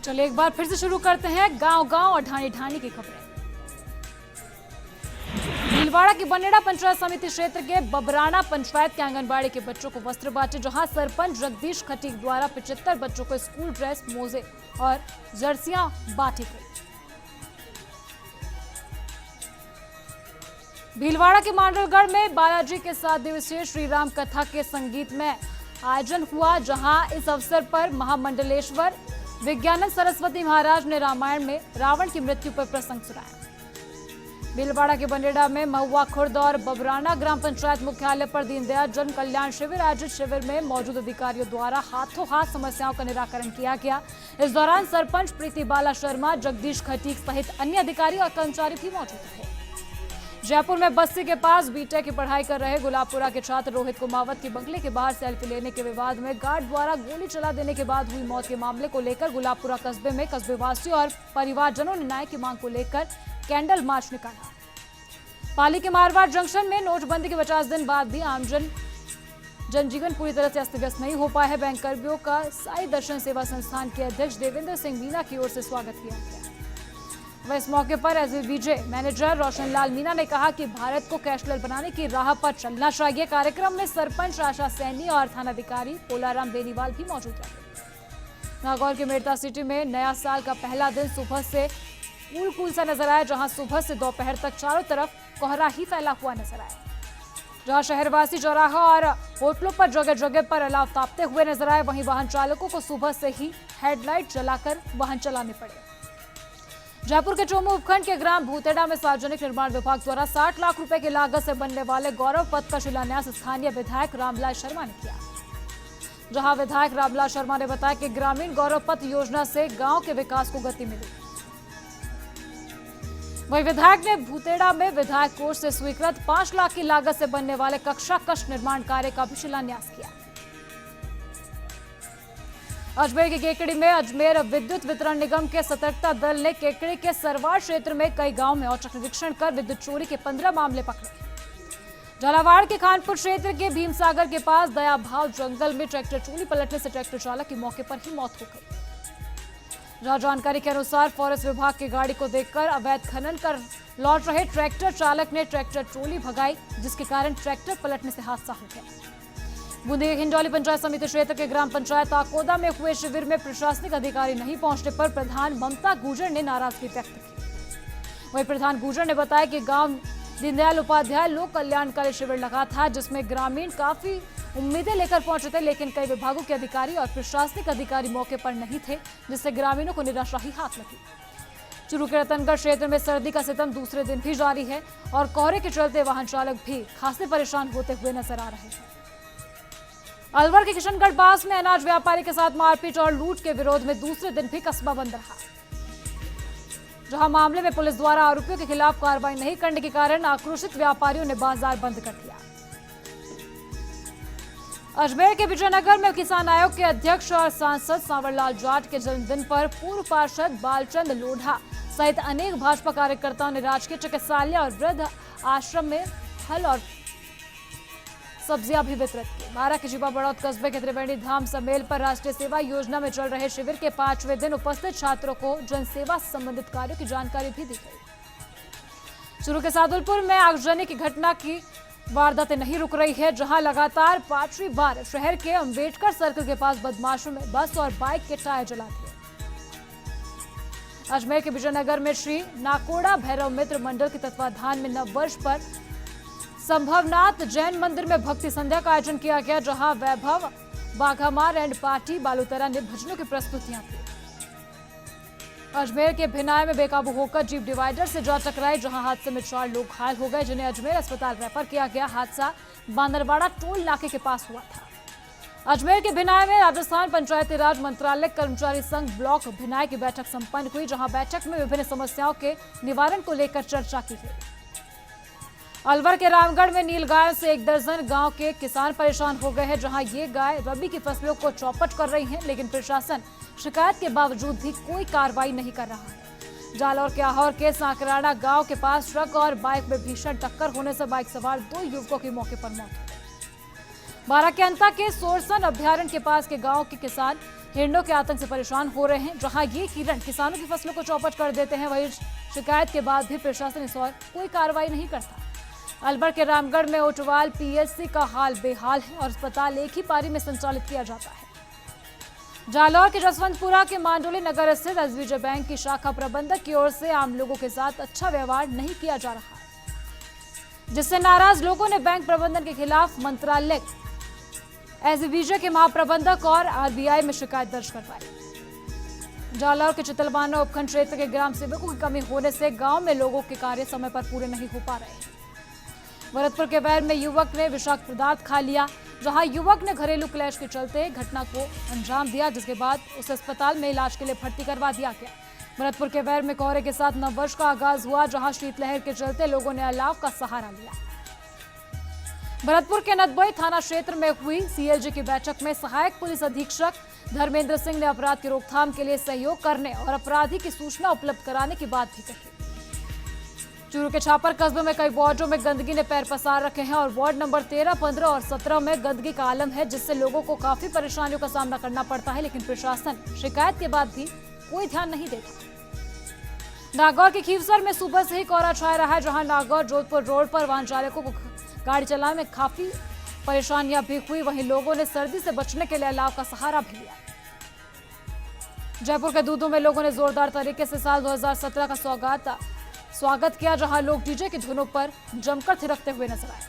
चलिए एक बार फिर से शुरू करते हैं गांव-गांव और ढाणी-ढाणी की खबरें। भीलवाड़ा की बनेड़ा पंचायत समिति क्षेत्र के बबराना पंचायत के आंगनबाड़ी के बच्चों को वस्त्र बांटे, जहां सरपंच जगदीश खटीक द्वारा 75 बच्चों को स्कूल ड्रेस, मोजे और जर्सियां बांटी गई। भीलवाड़ा के मांडलगढ़ में बालाजी के 7 दिवसीय श्री राम कथा के संगीत में आयोजन हुआ, जहां इस अवसर पर महामंडलेश्वर विज्ञानंद सरस्वती महाराज ने रामायण में रावण की मृत्यु पर प्रसंग सुनाया। भीलवाड़ा के बनेड़ा में महुआ खुर्द और बबराना ग्राम पंचायत मुख्यालय पर दीनदयाल जन कल्याण शिविर आयोजित शिविर में मौजूद अधिकारियों द्वारा हाथों हाथ समस्याओं का निराकरण किया गया। इस दौरान सरपंच प्रीति बाला शर्मा, जगदीश खटीक सहित अन्य अधिकारी और कर्मचारी भी मौजूद थे। जयपुर में बस्ती के पास बीटेक की पढ़ाई कर रहे गुलाबपुरा के छात्र रोहित कुमावत की बंगले के बाहर सेल्फी लेने के विवाद में गार्ड द्वारा गोली चला देने के बाद हुई मौत के मामले को लेकर गुलाबपुरा कस्बे में कस्बेवासियों और परिवारजनों ने न्याय की मांग को लेकर कैंडल मार्च निकाला। पाली के मारवाड़ जंक्शन में नोटबंदी के 50 दिन बाद भी आमजन जनजीवन पूरी तरह से अस्त व्यस्त नहीं हो पाया है। बैंक कर्मियों का साई दर्शन सेवा संस्थान के अध्यक्ष देवेंद्र सिंह मीना की ओर से स्वागत किया गया। वह इस मौके पर एसबीजे मैनेजर रोशनलाल मीना ने कहा कि भारत को कैशलेस बनाने की राह पर चलना चाहिए। कार्यक्रम में सरपंच आशा सैनी और थानाधिकारी पोलाराम बेनीवाल भी मौजूद रहे। नागौर के मेड़ता सिटी में नया साल का पहला दिन सुबह से कूल सा नजर आया, जहां सुबह से दोपहर तक चारों तरफ कोहरा ही फैला हुआ नजर आया। जहां शहरवासी चौराहा और होटलों पर जगह जगह पर अलाव तापते हुए नजर आए, वहीं वाहन चालकों को सुबह से ही हेडलाइट जलाकर वाहन चलाने पड़े। जयपुर के चोमू उपखंड के ग्राम भूतेड़ा में सार्वजनिक निर्माण विभाग द्वारा 60 लाख रुपए की लागत से बनने वाले गौरव पथ का शिलान्यास स्थानीय विधायक रामलाल शर्मा ने किया। जहां विधायक रामलाल शर्मा ने बताया कि ग्रामीण गौरव पथ योजना से गांव के विकास को गति मिली। वहीं विधायक ने भूतेड़ा में विधायक कोष से स्वीकृत 5 लाख की लागत से बनने वाले कक्षा कक्ष निर्माण कार्य का भी शिलान्यास किया। अजमेर के केकड़ी में अजमेर विद्युत वितरण निगम के सतर्कता दल ने केकड़ी के सरवाड़ क्षेत्र में कई गांव में औचक निरीक्षण कर विद्युत चोरी के 15 मामले पकड़े। झालावाड़ के खानपुर क्षेत्र के भीमसागर के पास दयाभाव जंगल में ट्रैक्टर ट्रॉली पलटने से ट्रैक्टर चालक की मौके पर ही मौत हो गई। जहां जानकारी के अनुसार फॉरेस्ट विभाग की गाड़ी को देखकर अवैध खनन कर लौट रहे ट्रैक्टर चालक ने ट्रैक्टर ट्रॉली भगाई, जिसके कारण ट्रैक्टर पलटने से हादसा हो गया। बूंदी हिंडौली पंचायत समिति क्षेत्र के ग्राम पंचायत आकोदा में हुए शिविर में प्रशासनिक अधिकारी नहीं पहुंचने पर प्रधान ममता गुर्जर ने नाराजगी व्यक्त की। वहीं प्रधान गुर्जर ने बताया कि गांव दीनदयाल उपाध्याय लोक कल्याणकारी शिविर लगा था, जिसमें ग्रामीण काफी उम्मीदें लेकर पहुंचे थे, लेकिन कई विभागों के अधिकारी और प्रशासनिक अधिकारी मौके पर नहीं थे, जिससे ग्रामीणों को निराशा ही हाथ लगी। चुरू के रतनगढ़ क्षेत्र में सर्दी का सितम दूसरे दिन भी जारी है और कोहरे के चलते वाहन चालक भी खासे परेशान होते हुए नजर आ रहे हैं। अलवर के किशनगढ़ पास में अनाज व्यापारी के साथ मारपीट और लूट के विरोध में दूसरे दिन भी कस्बा बंद रहा, जहां मामले में पुलिस द्वारा आरोपियों के खिलाफ कार्रवाई नहीं करने के कारण आक्रोशित व्यापारियों ने बाजार बंद कर दिया। अजमेर के विजयनगर में किसान आयोग के अध्यक्ष और सांसद सांवरलाल जाट के जन्मदिन पर पूर्व पार्षद बालचंद लोढ़ा सहित अनेक भाजपा कार्यकर्ताओं ने राजकीय चिकित्सालय और वृद्ध आश्रम में फल और सब्जियां भी वितरित की। बारा के जीवा बड़ौद कस्बे के त्रिवेणी धाम समेल पर राष्ट्रीय सेवा योजना में चल रहे शिविर के 5वें दिन उपस्थित छात्रों को जनसेवा से संबंधित कार्यों की जानकारी भी दी गई। चूरू के सादुलपुर में आगजनी की घटना की वारदातें नहीं रुक रही है, जहां लगातार 5वीं बार शहर के अंबेडकर सर्कल के पास बदमाशों ने बस और बाइक के टायर जला दिए। अजमेर के विजयनगर में श्री नाकोड़ा भैरव मित्र मंडल के तत्वाधान में नववर्ष पर संभवनाथ जैन मंदिर में भक्ति संध्या का आयोजन किया गया, जहां वैभव बाघामार एंड पार्टी बालूतरा ने भजनों की प्रस्तुतियां की। अजमेर के भिनाय में बेकाबू होकर जीप डिवाइडर से जा टकराई, जहां हादसे में 4 लोग घायल हो गए, जिन्हें अजमेर अस्पताल रेफर किया गया। हादसा बांदरवाड़ा टोल नाके के पास हुआ था। अजमेर के भिनाय में राजस्थान पंचायती राज मंत्रालय कर्मचारी संघ ब्लॉक भिनाय की बैठक संपन्न हुई, जहां बैठक में विभिन्न समस्याओं के निवारण को लेकर चर्चा की गई। अलवर के रामगढ़ में नील गाय से 1 दर्जन गांव के किसान परेशान हो गए हैं, जहां ये गाय रबी की फसलों को चौपट कर रही हैं, लेकिन प्रशासन शिकायत के बावजूद भी कोई कार्रवाई नहीं कर रहा है। जालौर के आहोर के सांकराना गांव के पास ट्रक और बाइक में भीषण टक्कर होने से बाइक सवार 2 युवकों की मौके पर मौत हो गई। बाराकैंता के सोरसन अभ्यारण्य के पास के गांव के किसान हिरणों के आतंक से परेशान हो रहे हैं। जहां ये हिरण किसानों की फसलों को चौपट कर देते हैं, वहीं शिकायत के बाद भी प्रशासन इस और कोई कार्रवाई नहीं करता। अलवर के रामगढ़ में ओटवाल पीएचसी का हाल बेहाल है और अस्पताल एक ही पारी में संचालित किया जाता है। जालौर के जसवंतपुरा के मांडोली नगर स्थित एसबीजे बैंक की शाखा प्रबंधक की ओर से आम लोगों के साथ अच्छा व्यवहार नहीं किया जा रहा, जिससे नाराज लोगों ने बैंक प्रबंधन के खिलाफ मंत्रालय, एसबीजे के महाप्रबंधक और आरबीआई में शिकायत दर्ज करवाई। जालौर के चितलवाना उपखंड क्षेत्र के ग्राम सेवकों की कमी होने से गांव में लोगों के कार्य समय पर पूरे नहीं हो पा रहे हैं। भरतपुर के वैर में युवक ने विषाक्त पदार्थ खा लिया। जहां युवक ने घरेलू क्लेश के चलते घटना को अंजाम दिया, जिसके बाद उसे अस्पताल में इलाज के लिए भर्ती करवा दिया गया। भरतपुर के वैर में कोहरे के साथ नववर्ष का आगाज हुआ, जहां शीतलहर के चलते लोगों ने अलाव का सहारा लिया। भरतपुर के नदबई थाना क्षेत्र में हुई सीएलजी की बैठक में सहायक पुलिस अधीक्षक धर्मेंद्र सिंह ने अपराध की रोकथाम के लिए सहयोग करने और अपराधी की सूचना उपलब्ध कराने की बात भी कही। चूरू के छापर कस्बे में कई वार्डों में गंदगी ने पैर पसार रखे हैं और वार्ड नंबर 13, 15 और 17 में गंदगी का आलम है, जिससे लोगों को काफी परेशानियों का सामना करना पड़ता है, लेकिन प्रशासन शिकायत के बाद भी कोई ध्यान नहीं देता। नागौर के खीवसर में सुबह से ही कोहरा छाया रहा है, जहां नागौर जोधपुर रोड पर वाहन चालकों को गाड़ी चलाने में काफी परेशानियां भी हुई। वहीं लोगों ने सर्दी से बचने के लिए अलाव का सहारा भी लिया। जयपुर के दूधू में लोगों ने जोरदार तरीके से साल 2017 का स्वागत किया, जहां लोग डीजे की धुनों पर जमकर थिरकते हुए नजर आए।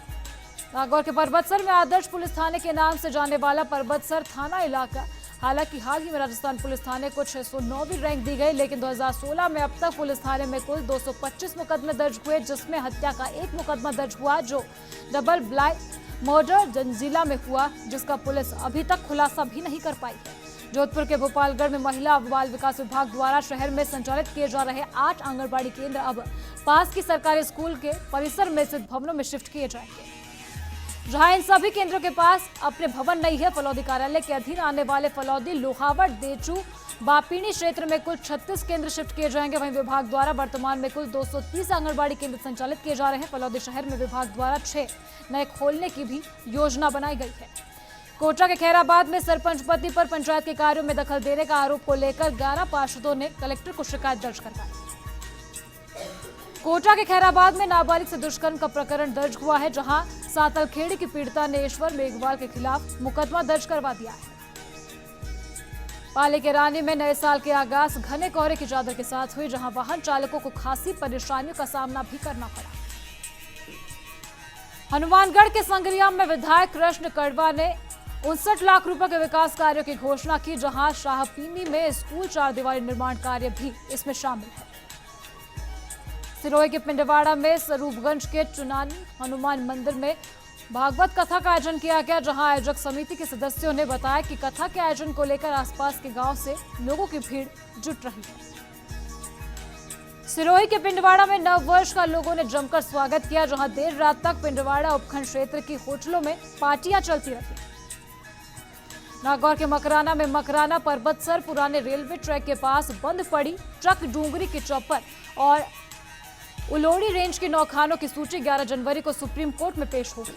नागौर के परबतसर में आदर्श पुलिस थाने के नाम से जाने वाला परबतसर थाना इलाका, हालांकि हाल ही में राजस्थान पुलिस थाने को 609वीं रैंक दी गई, लेकिन 2016 में अब तक पुलिस थाने में कुल 225 मुकदमे दर्ज हुए, जिसमें हत्या का एक मुकदमा दर्ज हुआ, जो डबल ब्लाइंड मर्डर जंजीला में हुआ, जिसका पुलिस अभी तक खुलासा भी नहीं कर पाई है। जोधपुर के भोपालगढ़ में महिला व बाल विकास विभाग द्वारा शहर में संचालित किए जा रहे 8 आंगनबाड़ी केंद्र अब पास की सरकारी स्कूल के परिसर में स्थित भवनों में शिफ्ट किए जाएंगे। जहां इन सभी केंद्रों के पास अपने भवन नहीं है, फलौदी कार्यालय के अधीन आने वाले फलौदी, लोहावट, देचू, बापीनी क्षेत्र में कुल 36 केंद्र शिफ्ट किए जाएंगे। वहीं विभाग द्वारा वर्तमान में कुल 230 आंगनबाड़ी केंद्र संचालित किए जा रहे हैं। फलौदी शहर में विभाग द्वारा 6 नए खोलने की भी योजना बनाई गई है। कोटा के खैराबाद में सरपंच पति पर पंचायत के कार्यों में दखल देने का आरोप को लेकर 11 पार्षदों ने कलेक्टर को शिकायत दर्ज करवाई। कोटा के खैराबाद में नाबालिग से दुष्कर्म का प्रकरण दर्ज हुआ है, जहां सातलखेड़ी की पीड़िता ने ईश्वर मेघवाल के खिलाफ मुकदमा दर्ज करवा दिया है। पाली के रानी में नए साल के आगाज घने कोहरे की चादर के साथ हुई, जहां वाहन चालकों को खासी परेशानियों का सामना भी करना पड़ा। हनुमानगढ़ के संगरिया में विधायक कृष्ण कड़वा ने 59 लाख रुपए के विकास कार्यों की घोषणा की, जहां शाहपीनी में स्कूल 4 दीवारी निर्माण कार्य भी इसमें शामिल है। सिरोही के पिंडवाड़ा में स्वरूपगंज के चुनानी हनुमान मंदिर में भागवत कथा का आयोजन किया गया, जहां आयोजक समिति के सदस्यों ने बताया कि कथा के आयोजन को लेकर आसपास के गांव से लोगों की भीड़ जुट रही है। सिरोही के पिंडवाड़ा में नव वर्ष का लोगों ने जमकर स्वागत किया, जहां देर रात तक पिंडवाड़ा उपखंड क्षेत्र की होटलों में पार्टियां चलती रही। नागौर के मकराना में मकराना परबतसर पुराने रेलवे ट्रैक के पास बंद पड़ी ट्रक डूंगरी की चौपर और उलोड़ी रेंज के 9 खानों की सूची 11 जनवरी को सुप्रीम कोर्ट में पेश होगी।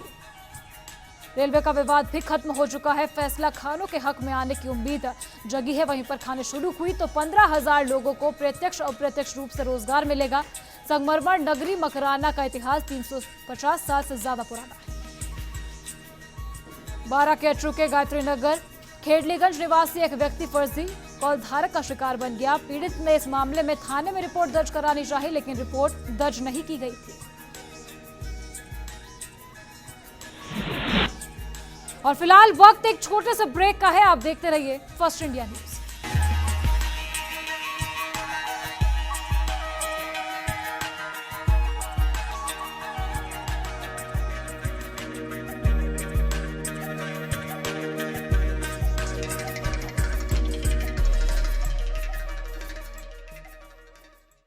रेलवे का विवाद भी खत्म हो चुका है। फैसला खानों के हक में आने की उम्मीद जगी है। वहीं पर खाने शुरू हुई तो 15,000 लोगों को प्रत्यक्ष और अप्रत्यक्ष रूप से रोजगार मिलेगा। संगमरमर नगरी मकराना का इतिहास 350 साल से ज्यादा पुराना है। 12 केटरू के गायत्री नगर खेडलीगंज निवासी एक व्यक्ति फर्जी कॉल धारक का शिकार बन गया। पीड़ित ने इस मामले में थाने में रिपोर्ट दर्ज करानी चाहिए, लेकिन रिपोर्ट दर्ज नहीं की गई थी। और फिलहाल वक्त एक छोटे से ब्रेक का है। आप देखते रहिए फर्स्ट इंडिया न्यूज।